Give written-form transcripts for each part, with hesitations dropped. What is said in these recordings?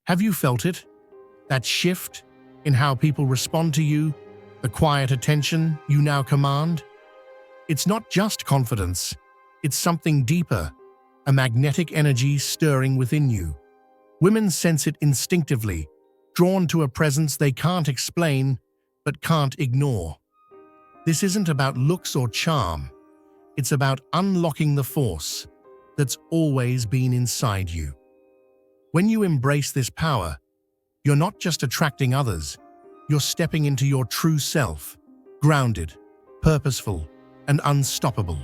Have you felt it? That shift in how people respond to you, the quiet attention you now command? It's not just confidence, it's something deeper, a magnetic energy stirring within you. Women sense it instinctively, drawn to a presence they can't explain but can't ignore. This isn't about looks or charm, it's about unlocking the force that's always been inside you. When you embrace this power, you're not just attracting others, you're stepping into your true self, grounded, purposeful, and unstoppable.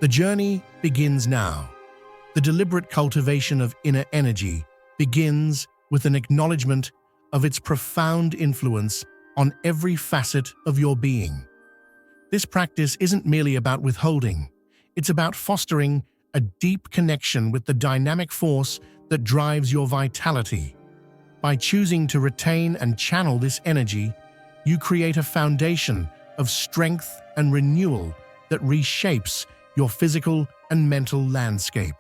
The journey begins now. The deliberate cultivation of inner energy begins with an acknowledgement of its profound influence on every facet of your being. This practice isn't merely about withholding, it's about fostering a deep connection with the dynamic force that drives your vitality. By choosing to retain and channel this energy, you create a foundation of strength and renewal that reshapes your physical and mental landscape.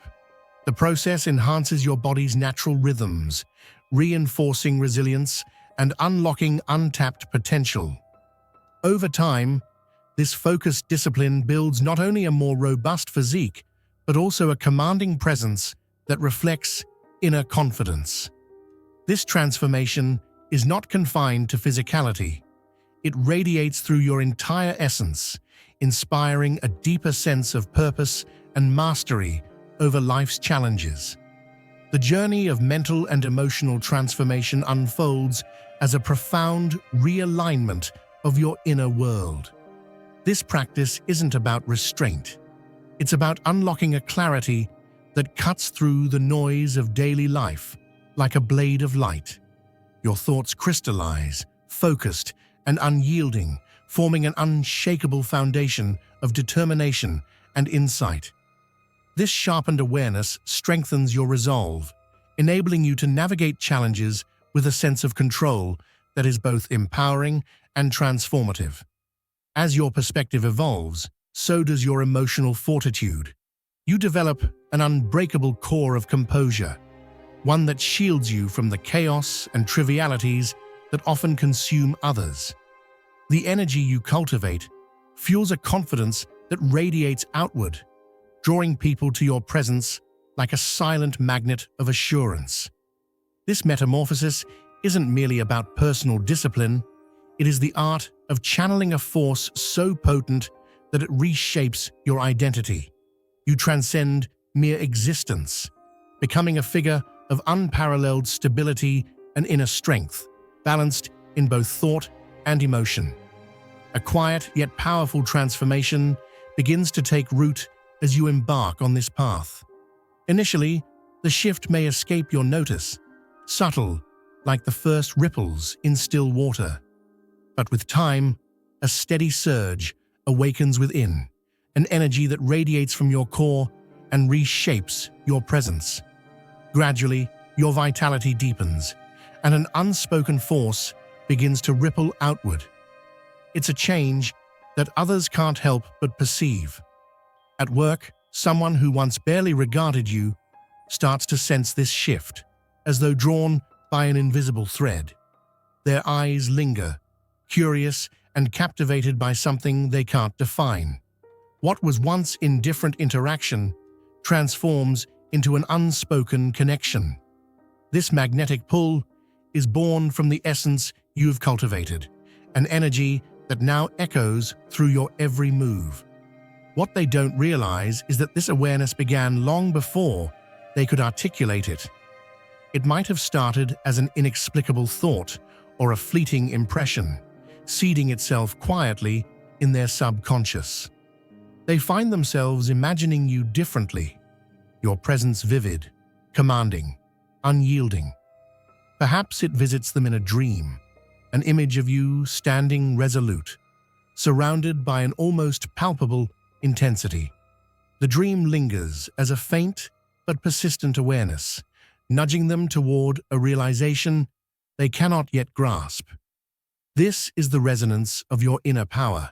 The process enhances your body's natural rhythms, reinforcing resilience and unlocking untapped potential. Over time, this focused discipline builds not only a more robust physique, but also a commanding presence that reflects inner confidence. This transformation is not confined to physicality. It radiates through your entire essence, inspiring a deeper sense of purpose and mastery over life's challenges. The journey of mental and emotional transformation unfolds as a profound realignment of your inner world. This practice isn't about restraint. It's about unlocking a clarity that cuts through the noise of daily life like a blade of light. Your thoughts crystallize, focused and unyielding, forming an unshakable foundation of determination and insight. This sharpened awareness strengthens your resolve, enabling you to navigate challenges with a sense of control that is both empowering and transformative. As your perspective evolves, so does your emotional fortitude. You develop an unbreakable core of composure, one that shields you from the chaos and trivialities that often consume others. The energy you cultivate fuels a confidence that radiates outward, drawing people to your presence like a silent magnet of assurance. This metamorphosis isn't merely about personal discipline, it is the art of channeling a force so potent that it reshapes your identity. You transcend mere existence, becoming a figure of unparalleled stability and inner strength, balanced in both thought and emotion. A quiet yet powerful transformation begins to take root as you embark on this path. Initially, the shift may escape your notice, subtle like the first ripples in still water. But with time, a steady surge awakens within, an energy that radiates from your core and reshapes your presence. Gradually, your vitality deepens, and an unspoken force begins to ripple outward. It's a change that others can't help but perceive. At work, someone who once barely regarded you starts to sense this shift, as though drawn by an invisible thread. Their eyes linger, curious and captivated by something they can't define. What was once indifferent interaction transforms into an unspoken connection. This magnetic pull is born from the essence you've cultivated, an energy that now echoes through your every move. What they don't realize is that this awareness began long before they could articulate it. It might have started as an inexplicable thought or a fleeting impression, seeding itself quietly in their subconscious. They find themselves imagining you differently, your presence vivid, commanding, unyielding. Perhaps it visits them in a dream, an image of you standing resolute, surrounded by an almost palpable intensity. The dream lingers as a faint but persistent awareness, nudging them toward a realization they cannot yet grasp. This is the resonance of your inner power,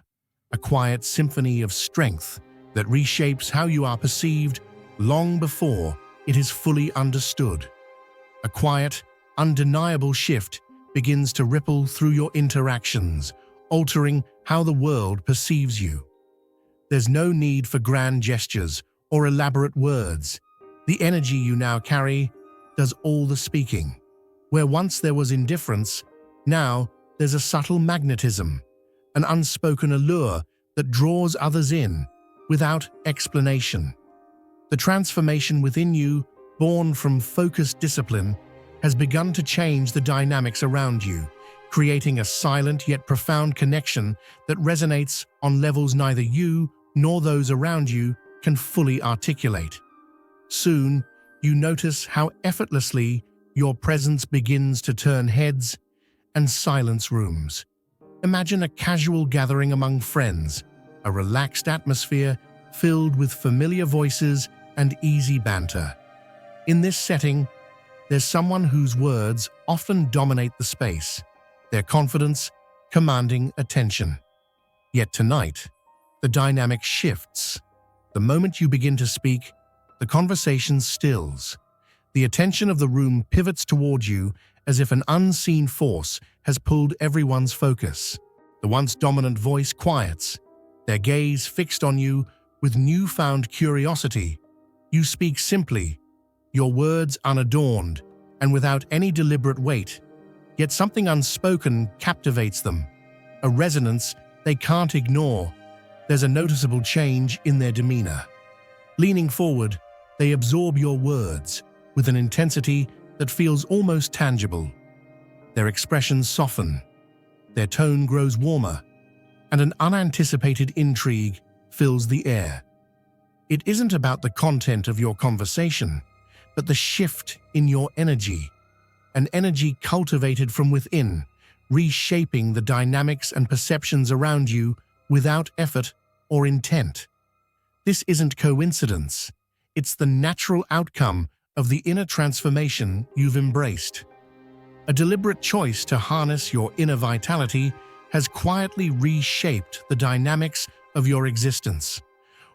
a quiet symphony of strength that reshapes how you are perceived long before it is fully understood. A quiet, undeniable shift begins to ripple through your interactions, altering how the world perceives you. There's no need for grand gestures or elaborate words. The energy you now carry does all the speaking. Where once there was indifference, now there's a subtle magnetism, an unspoken allure that draws others in without explanation. The transformation within you, born from focused discipline, has begun to change the dynamics around you, creating a silent yet profound connection that resonates on levels neither you nor those around you can fully articulate. Soon, you notice how effortlessly your presence begins to turn heads and silence rooms. Imagine a casual gathering among friends, a relaxed atmosphere filled with familiar voices and easy banter. In this setting, there's someone whose words often dominate the space, their confidence commanding attention. Yet tonight, the dynamic shifts. The moment you begin to speak, the conversation stills. The attention of the room pivots toward you as if an unseen force has pulled everyone's focus. The once dominant voice quiets, their gaze fixed on you with newfound curiosity. You speak simply, your words unadorned and without any deliberate weight, yet something unspoken captivates them, a resonance they can't ignore. There's a noticeable change in their demeanor. Leaning forward, they absorb your words with an intensity that feels almost tangible. Their expressions soften, their tone grows warmer, and an unanticipated intrigue fills the air. It isn't about the content of your conversation, but the shift in your energy, an energy cultivated from within, reshaping the dynamics and perceptions around you without effort or intent. This isn't coincidence. It's the natural outcome of the inner transformation you've embraced. A deliberate choice to harness your inner vitality has quietly reshaped the dynamics of your existence.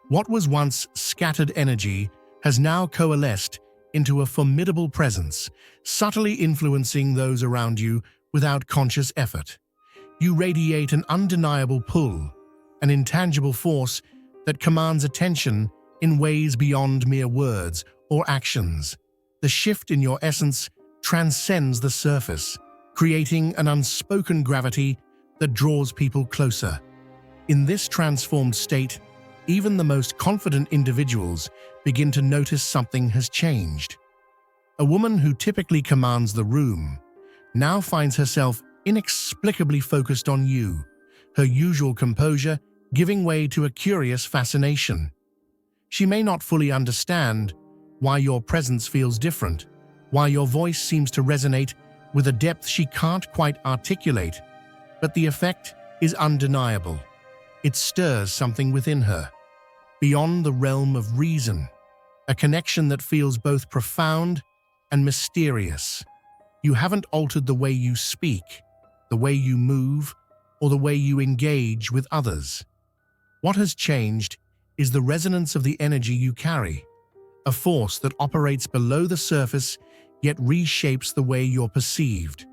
What was once scattered energy has now coalesced into a formidable presence, subtly influencing those around you without conscious effort. You radiate an undeniable pull, an intangible force that commands attention in ways beyond mere words or actions. The shift in your essence transcends the surface, creating an unspoken gravity that draws people closer. In this transformed state, even the most confident individuals begin to notice something has changed. A woman who typically commands the room now finds herself inexplicably focused on you, her usual composure giving way to a curious fascination. She may not fully understand why your presence feels different, why your voice seems to resonate with a depth she can't quite articulate, but the effect is undeniable. It stirs something within her, beyond the realm of reason, a connection that feels both profound and mysterious. You haven't altered the way you speak, the way you move, or the way you engage with others. What has changed is the resonance of the energy you carry, a force that operates below the surface yet reshapes the way you're perceived.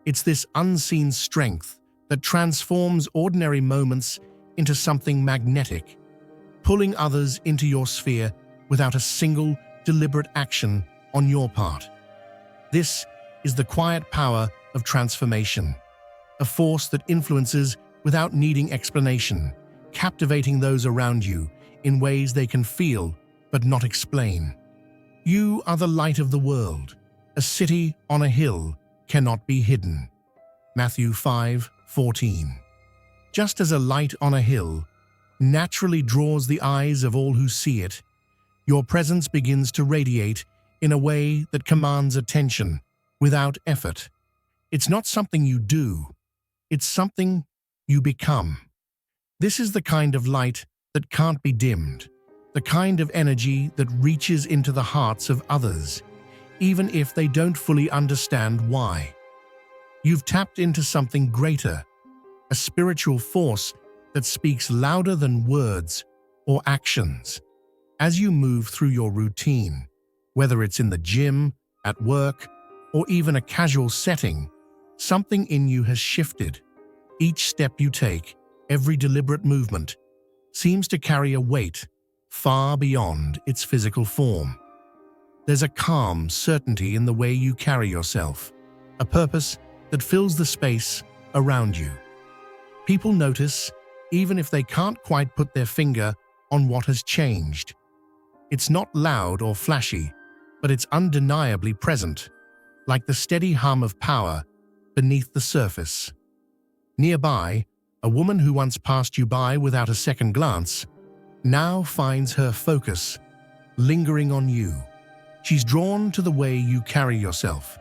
It's this unseen strength that transforms ordinary moments into something magnetic, pulling others into your sphere without a single deliberate action on your part. This is the quiet power of transformation, a force that influences without needing explanation, captivating those around you in ways they can feel but not explain. You are the light of the world. A city on a hill cannot be hidden. Matthew 5:14. Just as a light on a hill naturally draws the eyes of all who see it, your presence begins to radiate in a way that commands attention without effort. It's not something you do, it's something you become. This is the kind of light that can't be dimmed, the kind of energy that reaches into the hearts of others, even if they don't fully understand why. You've tapped into something greater, a spiritual force that speaks louder than words or actions. As you move through your routine, whether it's in the gym, at work, or even a casual setting, something in you has shifted. Each step you take, every deliberate movement, seems to carry a weight far beyond its physical form. There's a calm certainty in the way you carry yourself, a purpose that fills the space around you. People notice, even if they can't quite put their finger on what has changed. It's not loud or flashy, but it's undeniably present, like the steady hum of power beneath the surface. Nearby, a woman who once passed you by without a second glance now finds her focus lingering on you. She's drawn to the way you carry yourself,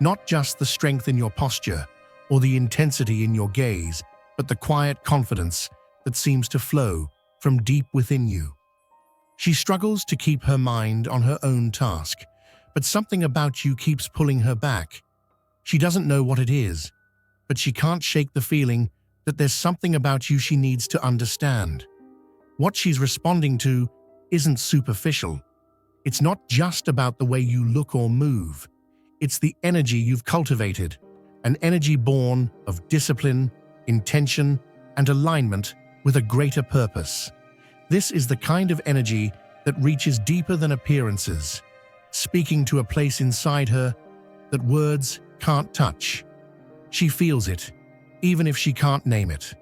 not just the strength in your posture or the intensity in your gaze, but the quiet confidence that seems to flow from deep within you. She struggles to keep her mind on her own task, but something about you keeps pulling her back. She doesn't know what it is, but she can't shake the feeling that there's something about you she needs to understand. What she's responding to isn't superficial. It's not just about the way you look or move. It's the energy you've cultivated, an energy born of discipline, intention, and alignment with a greater purpose. This is the kind of energy that reaches deeper than appearances, speaking to a place inside her that words can't touch. She feels it, even if she can't name it.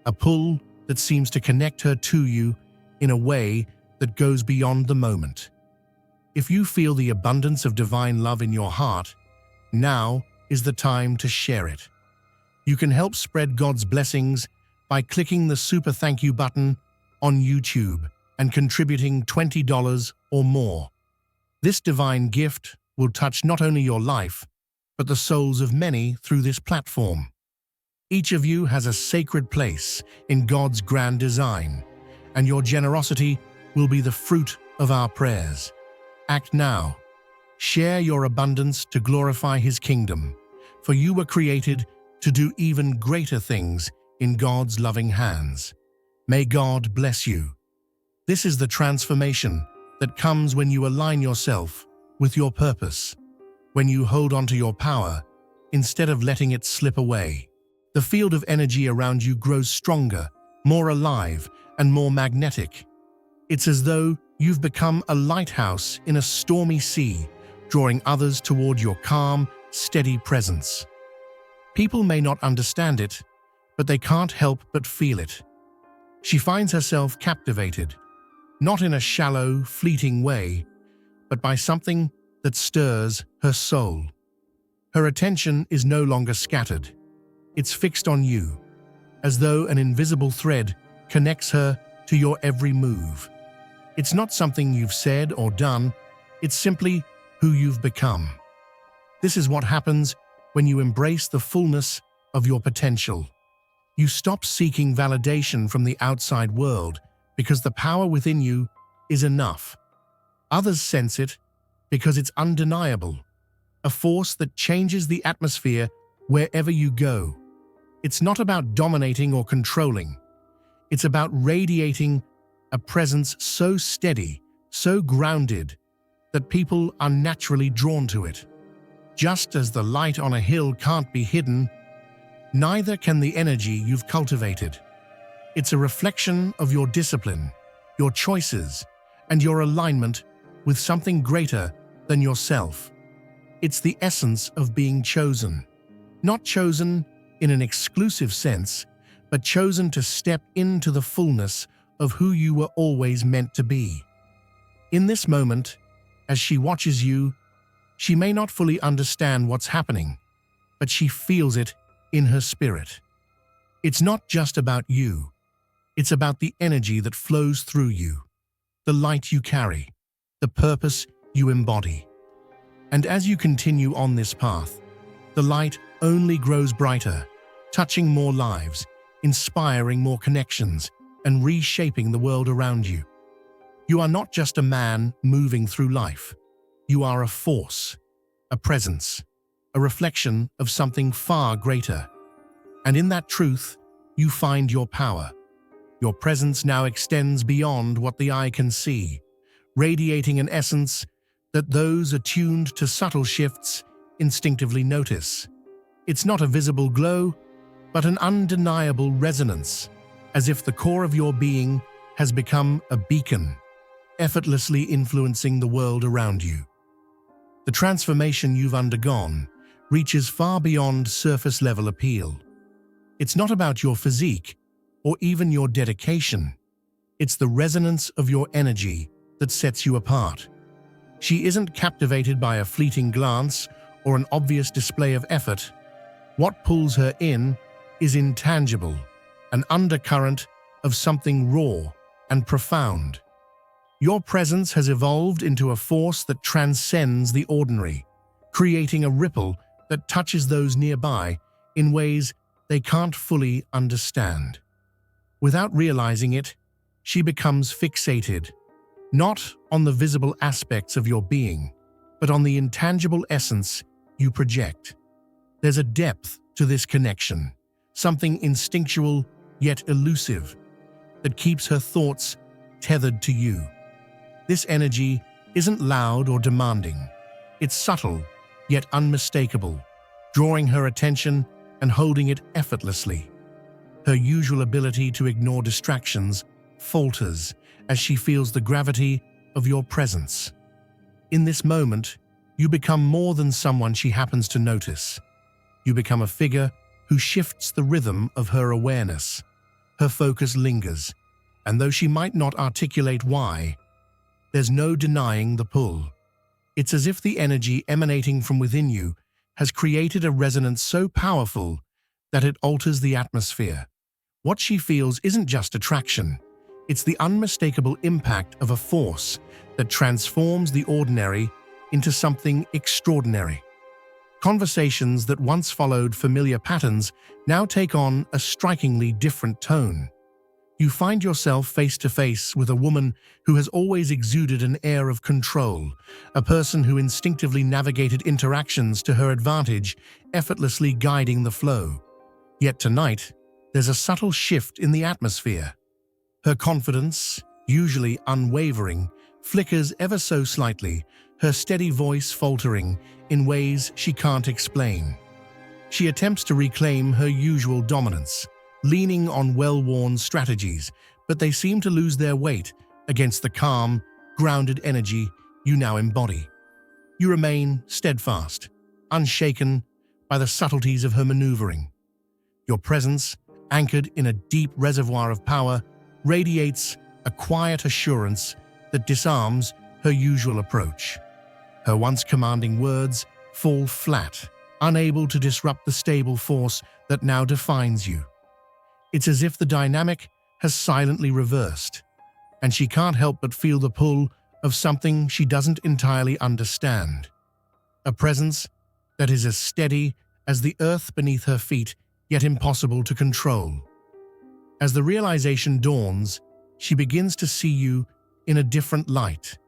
A pull that seems to connect her to you in a way that goes beyond the moment. If you feel the abundance of divine love in your heart, now is the time to share it. You can help spread God's blessings by clicking the super thank you button on YouTube and contributing $20 or more. This divine gift will touch not only your life, but the souls of many through this platform. Each of you has a sacred place in God's grand design, and your generosity will be the fruit of our prayers. Act now. Share your abundance to glorify His kingdom, for you were created to do even greater things in God's loving hands. May God bless you. This is the transformation that comes when you align yourself with your purpose, when you hold on to your power instead of letting it slip away. The field of energy around you grows stronger, more alive, and more magnetic. It's as though you've become a lighthouse in a stormy sea, drawing others toward your calm, steady presence. People may not understand it, but they can't help but feel it. She finds herself captivated, not in a shallow, fleeting way, but by something that stirs her soul. Her attention is no longer scattered. It's fixed on you, as though an invisible thread connects her to your every move. It's not something you've said or done, it's simply who you've become. This is what happens when you embrace the fullness of your potential. You stop seeking validation from the outside world because the power within you is enough. Others sense it because it's undeniable, a force that changes the atmosphere wherever you go. It's not about dominating or controlling. It's about radiating a presence so steady, so grounded, that people are naturally drawn to it. Just as the light on a hill can't be hidden, neither can the energy you've cultivated. It's a reflection of your discipline, your choices, and your alignment with something greater than yourself. It's the essence of being chosen. Not chosen in an exclusive sense, but chosen to step into the fullness of who you were always meant to be. In this moment, as she watches you, she may not fully understand what's happening, but she feels it in her spirit. It's not just about you. It's about the energy that flows through you, the light you carry, the purpose you embody. And as you continue on this path, the light only grows brighter, touching more lives, inspiring more connections, and reshaping the world around you. You are not just a man moving through life. You are a force, a presence, a reflection of something far greater. And in that truth, you find your power. Your presence now extends beyond what the eye can see, radiating an essence that those attuned to subtle shifts instinctively notice. It's not a visible glow, but an undeniable resonance, as if the core of your being has become a beacon, effortlessly influencing the world around you. The transformation you've undergone reaches far beyond surface-level appeal. It's not about your physique or even your dedication. It's the resonance of your energy that sets you apart. She isn't captivated by a fleeting glance or an obvious display of effort. What pulls her in is intangible, an undercurrent of something raw and profound. Your presence has evolved into a force that transcends the ordinary, creating a ripple that touches those nearby in ways they can't fully understand. Without realizing it, she becomes fixated, not on the visible aspects of your being, but on the intangible essence you project. There's a depth to this connection, something instinctual yet elusive, that keeps her thoughts tethered to you. This energy isn't loud or demanding. It's subtle, yet unmistakable, drawing her attention and holding it effortlessly. Her usual ability to ignore distractions falters as she feels the gravity of your presence. In this moment, you become more than someone she happens to notice. You become a figure who shifts the rhythm of her awareness. Her focus lingers, and though she might not articulate why, there's no denying the pull. It's as if the energy emanating from within you has created a resonance so powerful that it alters the atmosphere. What she feels isn't just attraction. It's the unmistakable impact of a force that transforms the ordinary into something extraordinary. Conversations that once followed familiar patterns now take on a strikingly different tone. You find yourself face to face with a woman who has always exuded an air of control, a person who instinctively navigated interactions to her advantage, effortlessly guiding the flow. Yet tonight, there's a subtle shift in the atmosphere. Her confidence, usually unwavering, flickers ever so slightly, her steady voice faltering in ways she can't explain. She attempts to reclaim her usual dominance, leaning on well-worn strategies, but they seem to lose their weight against the calm, grounded energy you now embody. You remain steadfast, unshaken by the subtleties of her maneuvering. Your presence, anchored in a deep reservoir of power, radiates a quiet assurance that disarms her usual approach. Her once commanding words fall flat, unable to disrupt the stable force that now defines you. It's as if the dynamic has silently reversed, and she can't help but feel the pull of something she doesn't entirely understand. A presence that is as steady as the earth beneath her feet, yet impossible to control. As the realization dawns, she begins to see you in a different light.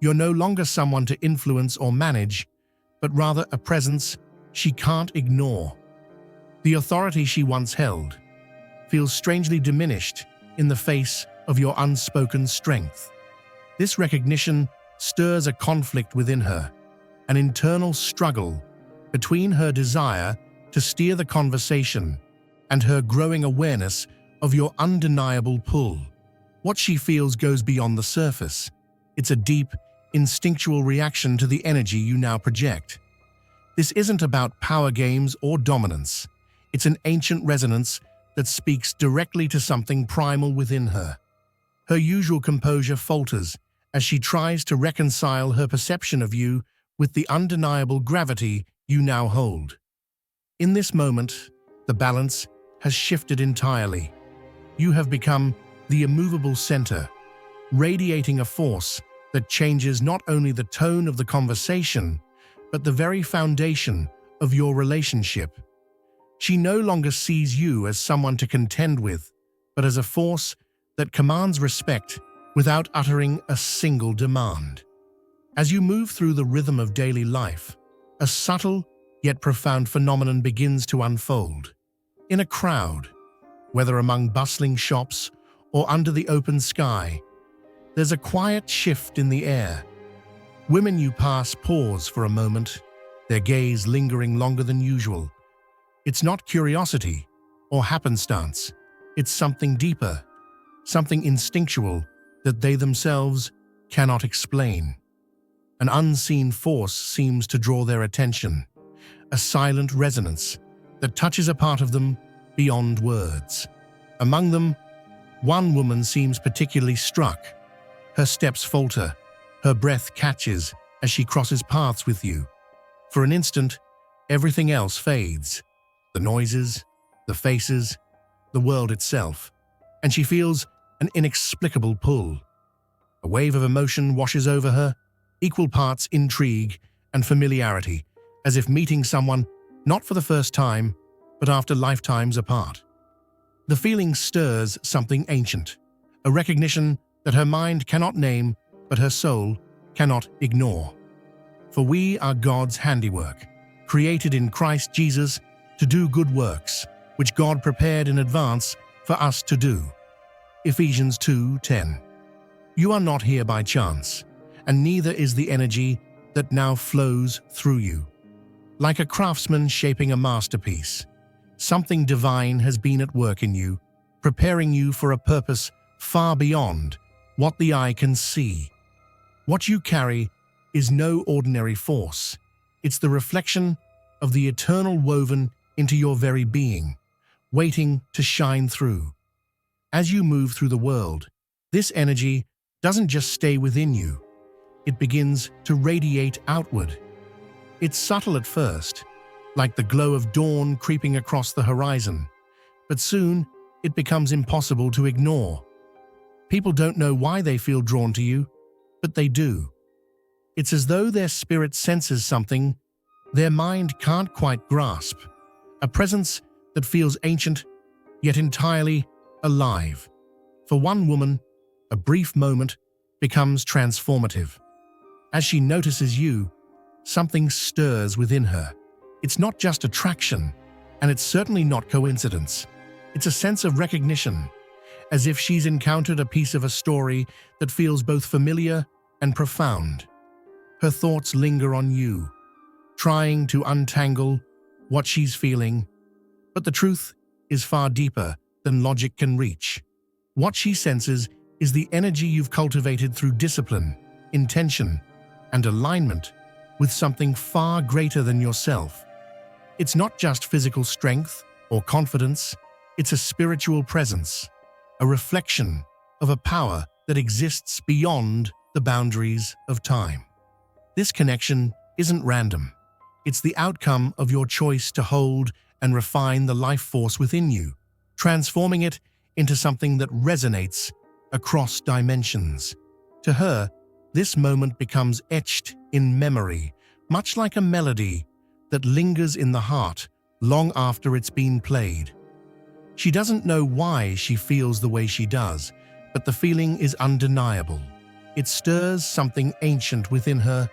You're no longer someone to influence or manage, but rather a presence she can't ignore. The authority she once held feels strangely diminished in the face of your unspoken strength. This recognition stirs a conflict within her, an internal struggle between her desire to steer the conversation and her growing awareness of your undeniable pull. What she feels goes beyond the surface. It's a deep, instinctual reaction to the energy you now project. This isn't about power games or dominance. It's an ancient resonance that speaks directly to something primal within her. Her usual composure falters as she tries to reconcile her perception of you with the undeniable gravity you now hold. In this moment, the balance has shifted entirely. You have become the immovable center, radiating a force that changes not only the tone of the conversation, but the very foundation of your relationship. She no longer sees you as someone to contend with, but as a force that commands respect without uttering a single demand. As you move through the rhythm of daily life, a subtle yet profound phenomenon begins to unfold. In a crowd, whether among bustling shops or under the open sky, there's a quiet shift in the air. Women you pass pause for a moment, their gaze lingering longer than usual. It's not curiosity or happenstance. It's something deeper, something instinctual that they themselves cannot explain. An unseen force seems to draw their attention, a silent resonance that touches a part of them beyond words. Among them, one woman seems particularly struck. Her steps falter, her breath catches as she crosses paths with you. For an instant, everything else fades. The noises, the faces, the world itself, and she feels an inexplicable pull. A wave of emotion washes over her, equal parts intrigue and familiarity, as if meeting someone not for the first time, but after lifetimes apart. The feeling stirs something ancient, a recognition that her mind cannot name, but her soul cannot ignore. For we are God's handiwork, created in Christ Jesus to do good works, which God prepared in advance for us to do. Ephesians 2:10. You are not here by chance, and neither is the energy that now flows through you. Like a craftsman shaping a masterpiece, something divine has been at work in you, preparing you for a purpose far beyond what the eye can see. What you carry is no ordinary force. It's the reflection of the eternal woven into your very being, waiting to shine through. As you move through the world, this energy doesn't just stay within you. It begins to radiate outward. It's subtle at first, like the glow of dawn creeping across the horizon, but soon it becomes impossible to ignore. People don't know why they feel drawn to you, but they do. It's as though their spirit senses something their mind can't quite grasp, a presence that feels ancient, yet entirely alive. For one woman, a brief moment becomes transformative. As she notices you, something stirs within her. It's not just attraction, and it's certainly not coincidence. It's a sense of recognition, as if she's encountered a piece of a story that feels both familiar and profound. Her thoughts linger on you, trying to untangle what she's feeling, but the truth is far deeper than logic can reach. What she senses is the energy you've cultivated through discipline, intention, and alignment with something far greater than yourself. It's not just physical strength or confidence, it's a spiritual presence, a reflection of a power that exists beyond the boundaries of time. This connection isn't random. It's the outcome of your choice to hold and refine the life force within you, transforming it into something that resonates across dimensions. To her, this moment becomes etched in memory, much like a melody that lingers in the heart long after it's been played. She doesn't know why she feels the way she does, but the feeling is undeniable. It stirs something ancient within her,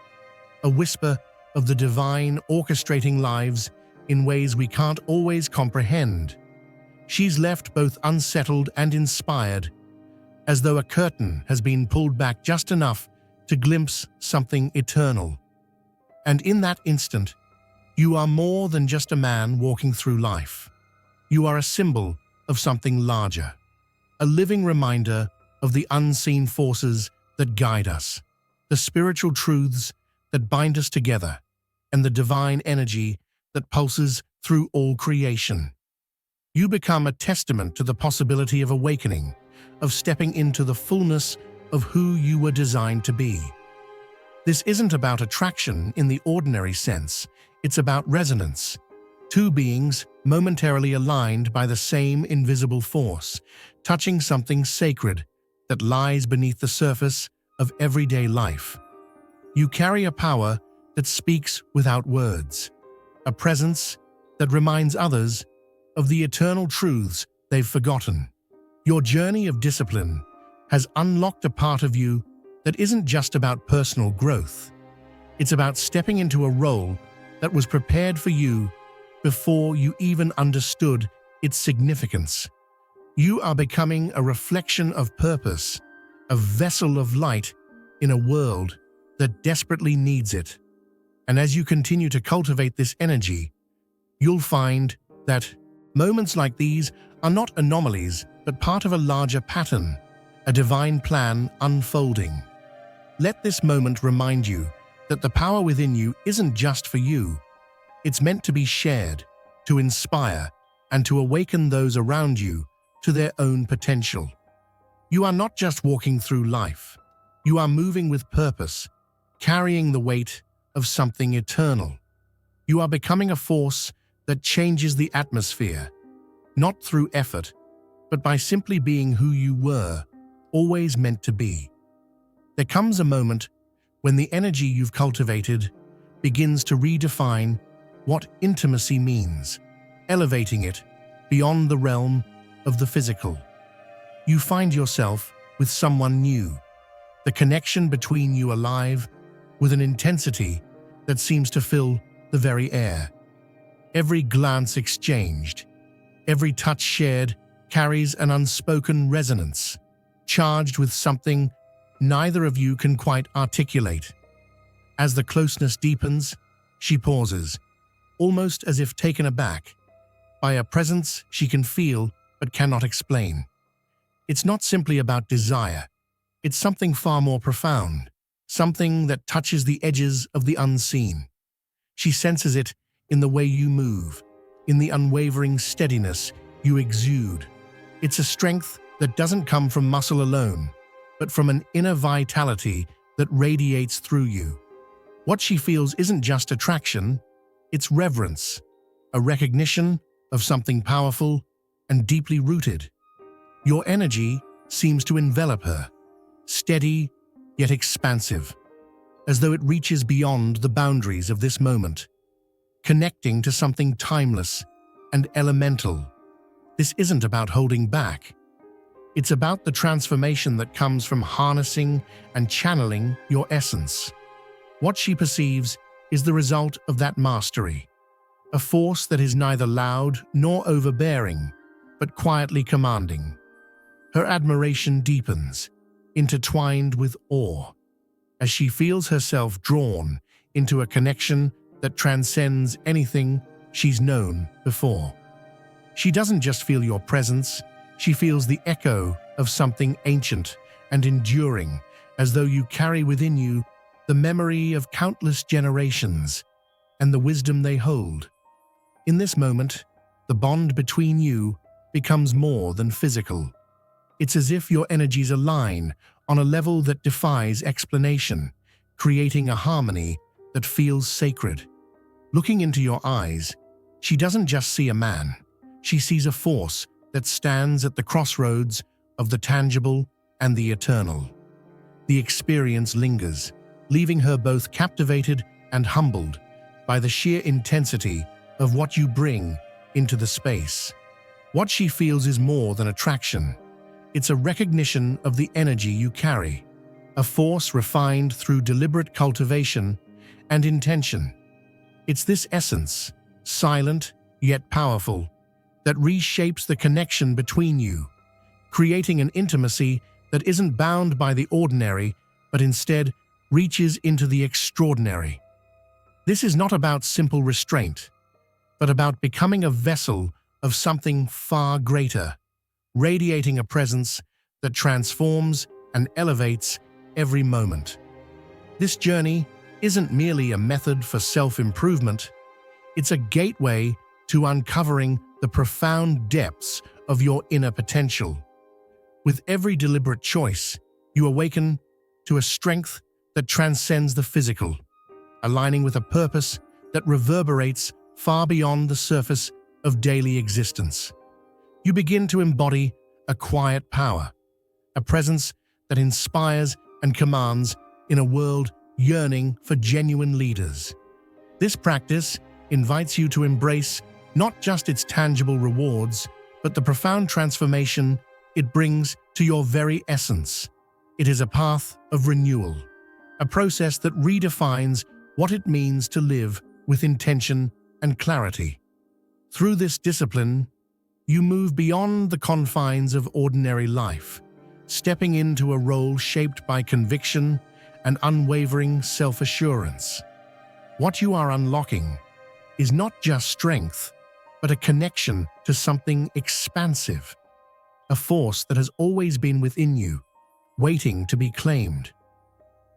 a whisper of the divine orchestrating lives in ways we can't always comprehend. She's left both unsettled and inspired, as though a curtain has been pulled back just enough to glimpse something eternal. And in that instant, you are more than just a man walking through life. You are a symbol of something larger, a living reminder of the unseen forces that guide us, the spiritual truths that bind us together, and the divine energy that pulses through all creation. You become a testament to the possibility of awakening, of stepping into the fullness of who you were designed to be. This isn't about attraction in the ordinary sense, it's about resonance. Two beings momentarily aligned by the same invisible force, touching something sacred that lies beneath the surface of everyday life. You carry a power that speaks without words, a presence that reminds others of the eternal truths they've forgotten. Your journey of discipline has unlocked a part of you that isn't just about personal growth. It's about stepping into a role that was prepared for you before you even understood its significance. You are becoming a reflection of purpose, a vessel of light in a world that desperately needs it. And as you continue to cultivate this energy, you'll find that moments like these are not anomalies, but part of a larger pattern, a divine plan unfolding. Let this moment remind you that the power within you isn't just for you. It's meant to be shared, to inspire, and to awaken those around you to their own potential. You are not just walking through life. You are moving with purpose, carrying the weight of something eternal. You are becoming a force that changes the atmosphere, not through effort, but by simply being who you were, always meant to be. There comes a moment when the energy you've cultivated begins to redefine what intimacy means, elevating it beyond the realm of the physical. You find yourself with someone new, the connection between you alive with an intensity that seems to fill the very air. Every glance exchanged, every touch shared carries an unspoken resonance, charged with something neither of you can quite articulate. As the closeness deepens, she pauses, almost as if taken aback by a presence she can feel but cannot explain. It's not simply about desire. It's something far more profound, something that touches the edges of the unseen. She senses it in the way you move, in the unwavering steadiness you exude. It's a strength that doesn't come from muscle alone, but from an inner vitality that radiates through you. What she feels isn't just attraction, it's reverence, a recognition of something powerful and deeply rooted. Your energy seems to envelop her, steady yet expansive, as though it reaches beyond the boundaries of this moment, connecting to something timeless and elemental. This isn't about holding back. It's about the transformation that comes from harnessing and channeling your essence. What she perceives is the result of that mastery, a force that is neither loud nor overbearing, but quietly commanding. Her admiration deepens, intertwined with awe, as she feels herself drawn into a connection that transcends anything she's known before. She doesn't just feel your presence, she feels the echo of something ancient and enduring, as though you carry within you the memory of countless generations and the wisdom they hold. In this moment, the bond between you becomes more than physical. It's as if your energies align on a level that defies explanation, creating a harmony that feels sacred. Looking into your eyes, she doesn't just see a man. She sees a force that stands at the crossroads of the tangible and the eternal. The experience lingers, leaving her both captivated and humbled by the sheer intensity of what you bring into the space. What she feels is more than attraction. It's a recognition of the energy you carry, a force refined through deliberate cultivation and intention. It's this essence, silent yet powerful, that reshapes the connection between you, creating an intimacy that isn't bound by the ordinary, but instead reaches into the extraordinary. This is not about simple restraint, but about becoming a vessel of something far greater, radiating a presence that transforms and elevates every moment. This journey isn't merely a method for self-improvement, it's a gateway to uncovering the profound depths of your inner potential. With every deliberate choice, you awaken to a strength that transcends the physical, aligning with a purpose that reverberates far beyond the surface of daily existence. You begin to embody a quiet power, a presence that inspires and commands in a world yearning for genuine leaders. This practice invites you to embrace not just its tangible rewards, but the profound transformation it brings to your very essence. It is a path of renewal, a process that redefines what it means to live with intention and clarity. Through this discipline, you move beyond the confines of ordinary life, stepping into a role shaped by conviction and unwavering self-assurance. What you are unlocking is not just strength, but a connection to something expansive, a force that has always been within you, waiting to be claimed.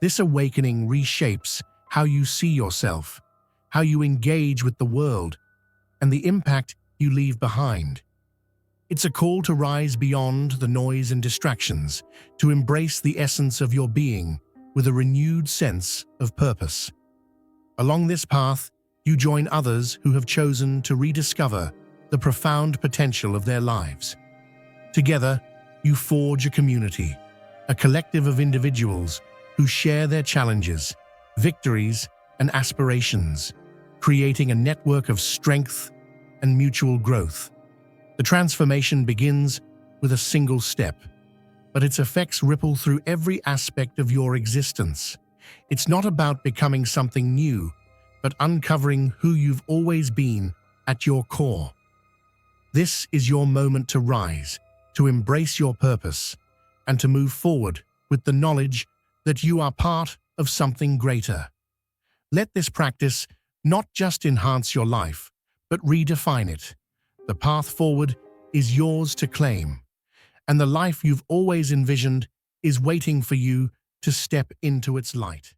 This awakening reshapes how you see yourself, how you engage with the world, and the impact you leave behind. It's a call to rise beyond the noise and distractions, to embrace the essence of your being with a renewed sense of purpose. Along this path, you join others who have chosen to rediscover the profound potential of their lives. Together, you forge a community, a collective of individuals who share their challenges, victories, and aspirations, creating a network of strength and mutual growth. The transformation begins with a single step, but its effects ripple through every aspect of your existence. It's not about becoming something new, but uncovering who you've always been at your core. This is your moment to rise, to embrace your purpose, and to move forward with the knowledge that you are part of something greater. Let this practice not just enhance your life, but redefine it. The path forward is yours to claim, and the life you've always envisioned is waiting for you to step into its light.